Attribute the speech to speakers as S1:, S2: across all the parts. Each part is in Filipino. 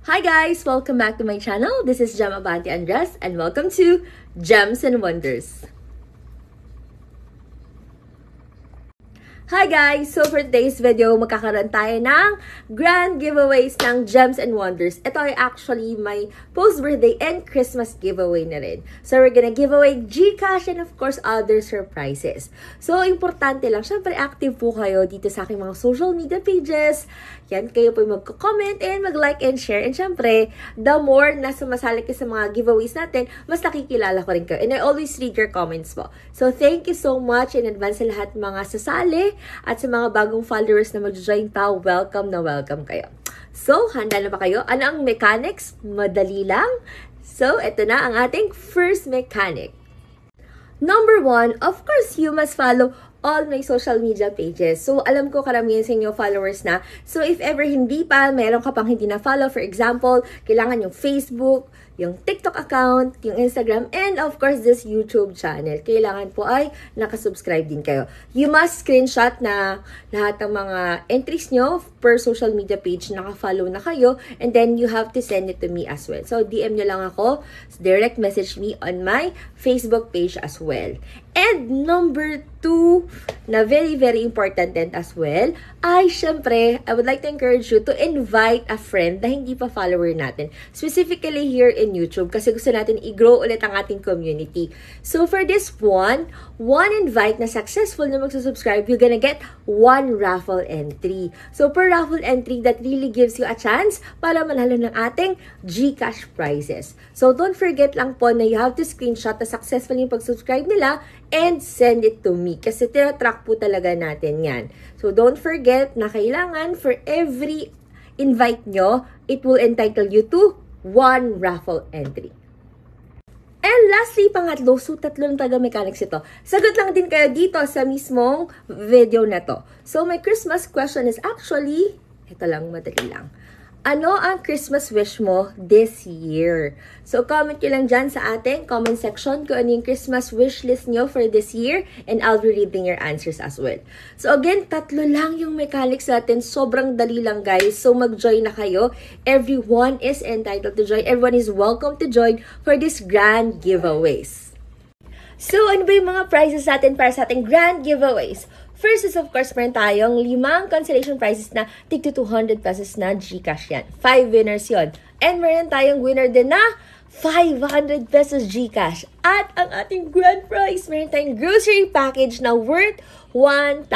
S1: Hi guys! Welcome back to my channel. This is Gem Abante Andres and welcome to Gems and Wonders. Hi guys! So for today's video, magkakaroon tayo ng grand giveaways ng Gems and Wonders. Ito ay actually my post-birthday and Christmas giveaway na rin. So we're gonna give away GCash and of course other surprises. So importante lang, syempre active po kayo dito sa aking mga social media pages. Yan, kayo po magko-comment and mag-like and share. And syempre, the more na sumasali ka sa mga giveaways natin, mas nakikilala ko rin kayo. And I always read your comments po. So thank you so much in advance sa lahat mga sasali. At sa mga bagong followers na mag-join pa, welcome na welcome kayo. So, handa na ba kayo? Ano ang mechanics? Madali lang. So, ito na ang ating first mechanic. Number 1, of course, you must follow all my social media pages. So, alam ko karamihan sa inyo followers na. So, if ever hindi pa, meron ka pang hindi na follow, for example, kailangan yung Facebook, yung TikTok account, yung Instagram, and of course, this YouTube channel. Kailangan po ay nakasubscribe din kayo. You must screenshot na lahat ng mga entries nyo per social media page, nakafollow na kayo, and then you have to send it to me as well. So, DM nyo lang ako, direct message me on my Facebook page as well. And number 2, na very important din as well, ay syempre, I would like to encourage you to invite a friend na hindi pa follower natin. Specifically here in YouTube, kasi gusto natin i-grow ulit ang ating community. So for this one invite na successful na magsusubscribe, you're gonna get 1 raffle entry. So per raffle entry, that really gives you a chance para manalo ng ating GCash prizes. So don't forget lang po na you have to screenshot na successful yung pag-subscribe nila and send it to me. Kasi tinatrack po talaga natin yan. So don't forget na kailangan for every invite nyo, it will entitle you to 1 raffle entry. And lastly, pangatlo, so tatlo ng taga-mechanics ito. Sagot lang din kayo dito sa mismong video na to. So my Christmas question is actually, ito lang, madali lang. Ano ang Christmas wish mo this year? So, comment nyo lang dyan sa ating comment section kung ano yung Christmas wish list nyo for this year and I'll be reading your answers as well. So, again, tatlo lang yung mechanics natin. Sobrang dali lang, guys. So, mag-join na kayo. Everyone is entitled to join. Everyone is welcome to join for this grand giveaways. So, ano ba yung mga prizes natin para sa ating grand giveaways? First is, of course, meron tayong 5 consolation prizes na tig to 200 pesos na GCash yan. 5 winners yon. And meron tayong winner din na 500 pesos GCash. At ang ating grand prize, meron tayong grocery package na worth 1,000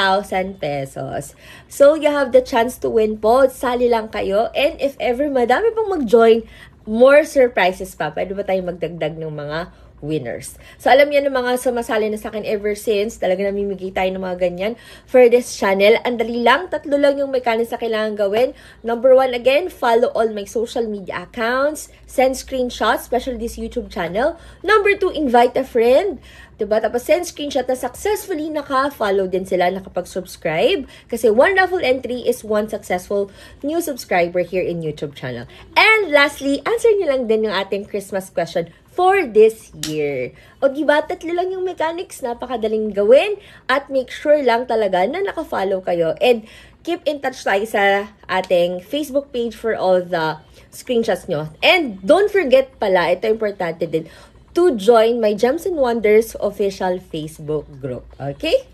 S1: pesos. So, you have the chance to win po. Sali lang kayo. And if ever madami pong mag-join, more surprises pa. Pwede ba tayong magdagdag ng mga winners. So, alam niyo ng mga sumasali na sa akin ever since, talaga namimigay tayo ng mga ganyan for this channel. Ang dali lang, 3 lang yung mechanics na kailangan gawin. Number 1, again, follow all my social media accounts, send screenshots, especially this YouTube channel. Number 2, invite a friend. Diba? Tapos send screenshot na successfully naka-follow din sila, nakapag-subscribe. Kasi 1 raffle entry is 1 successful new subscriber here in YouTube channel. And lastly, answer nyo lang din yung ating Christmas question for this year. O diba, 3 lang yung mechanics, napakadaling gawin. At make sure lang talaga na naka-follow kayo. And keep in touch tayo sa ating Facebook page for all the screenshots nyo. And don't forget pala, ito importante din, to join my Gems and Wonders official Facebook group. Okay?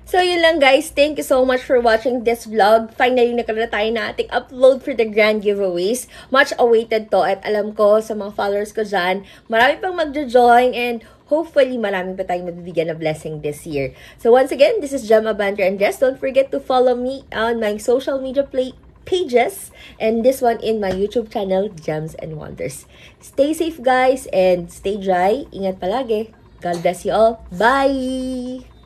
S1: So, yun lang guys. Thank you so much for watching this vlog. Finally, nagkaroon na tayo na ating upload for the grand giveaways. Much awaited to. At alam ko, sa mga followers ko dyan, marami pang magjo-join and hopefully, marami pa tayong mabibigyan na blessing this year. So, once again, this is Gem Abante Andres. Don't forget to follow me on my social media pages and this one in my YouTube channel, Gems and Wonders. Stay safe guys and stay dry. Ingat palagi. God bless you all. Bye!